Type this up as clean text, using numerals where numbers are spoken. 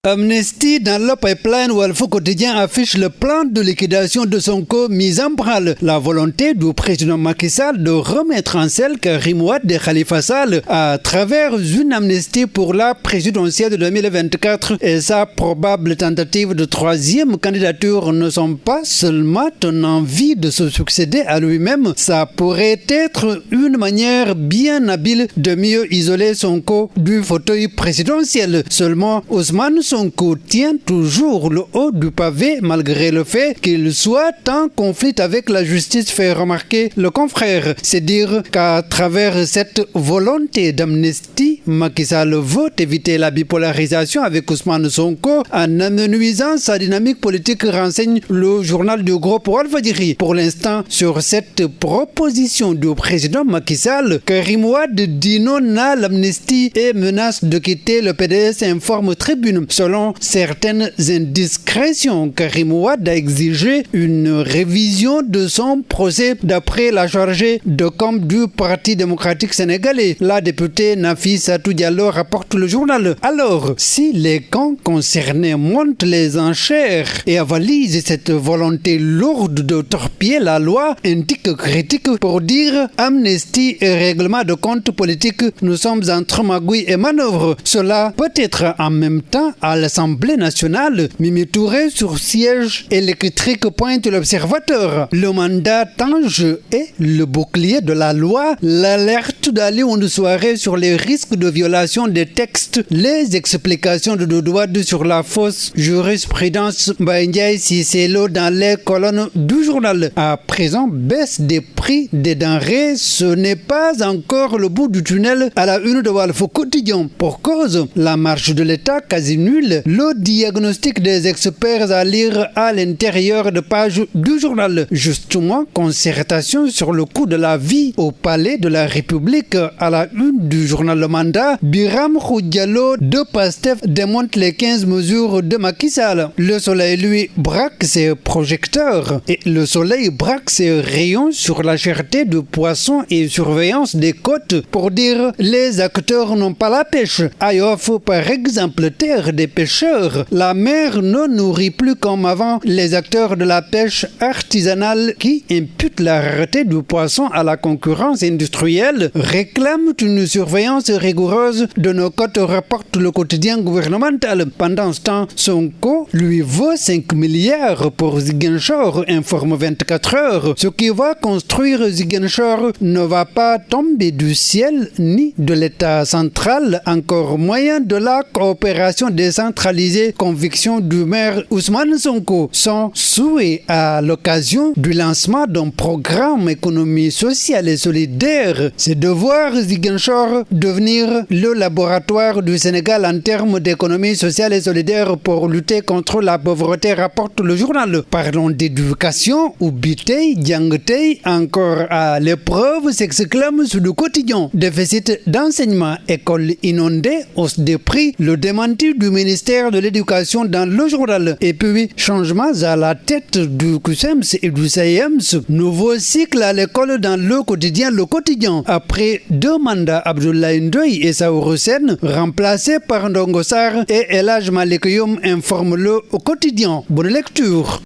Amnesty dans le pipeline Walfo Quotidien affiche le plan de liquidation de Sonko mis en branle. La volonté du président Macky Sall de remettre en selle Karim Wade et Khalifa Sall à travers une amnistie pour la présidentielle de 2024 et sa probable tentative de troisième candidature ne sont pas seulement une envie de se succéder à lui-même, ça pourrait être une manière bien habile de mieux isoler Sonko du fauteuil présidentiel. Seulement, Ousmane Sonko tient toujours le haut du pavé malgré le fait qu'il soit en conflit avec la justice, fait remarquer le confrère. C'est dire qu'à travers cette volonté d'amnistie, Macky Sall veut éviter la bipolarisation avec Ousmane Sonko en amenuisant sa dynamique politique, renseigne le journal du groupe Walfadjri. Pour l'instant, sur cette proposition du président Macky Sall, Karim Wade dit non à l'amnistie et menace de quitter le PDS, informe Tribune. Selon certaines indiscrétions, Karim Wade a exigé une révision de son procès d'après la chargée de com du Parti démocratique sénégalais. La députée Nafissatou Diallo rapporte le journal. Alors, si les camps concernés montent les enchères et avalisent cette volonté lourde de torpiller la loi, indique critique pour dire amnistie et règlement de compte politique, nous sommes entre magouille et manœuvre. Cela peut être en même temps à l'Assemblée nationale. Mimi Touré sur siège électrique, pointe l'observateur. Le mandat tange et le bouclier de la loi, l'alerte d'Alioune Souaré sur les risques de violation des textes, les explications de Dodouad sur la fausse jurisprudence Mbaye Cisselo dans les colonnes du journal. À présent, baisse des prix des denrées, ce n'est pas encore le bout du tunnel à la une de Walfo Quotidien. Pour cause, la marche de l'État quasi nulle. Le diagnostic des experts à lire à l'intérieur de pages du journal. Justement, concertation sur le coût de la vie au palais de la République à la une du journal Le Mandat. Biram Khoudialo de Pastef démonte les 15 mesures de Macky Sall. Le soleil, lui, braque ses projecteurs et le soleil braque ses rayons sur la cherté du poisson et surveillance des côtes pour dire les acteurs n'ont pas la pêche. Ayof, par exemple, terre des pêcheurs. La mer ne nourrit plus comme avant les acteurs de la pêche artisanale qui imputent la rareté du poisson à la concurrence industrielle, réclament une surveillance rigoureuse de nos côtes, rapporte le quotidien gouvernemental. Pendant ce temps, Sonko lui vaut 5 milliards pour Ziguinchor, informe 24 heures. Ce qui va construire Ziguinchor ne va pas tomber du ciel ni de l'État central, encore moyen de la coopération décentralisée, conviction du maire Ousmane Sonko. Son souhait à l'occasion du lancement d'un programme économie sociale et solidaire, c'est de voir Ziguinchor devenir le laboratoire du Sénégal en termes d'économie sociale et solidaire pour lutter contre la pauvreté, rapporte le journal. Parlons d'éducation où Bitey, Diangtey, encore à l'épreuve, s'exclame sous le quotidien. Déficit d'enseignement, école inondée, hausse des prix, le démenti du ministère de l'Éducation dans le journal. Et puis, changements à la tête du QSEMS et du SAEMS. Nouveau cycle à l'école dans le quotidien. Le quotidien. Après 2 mandats, Abdoulaye Ndoye et Saourou Sène, remplacés par Ndongo Sarr et El Hadj Malick Youm, informe le quotidien. Bonne lecture.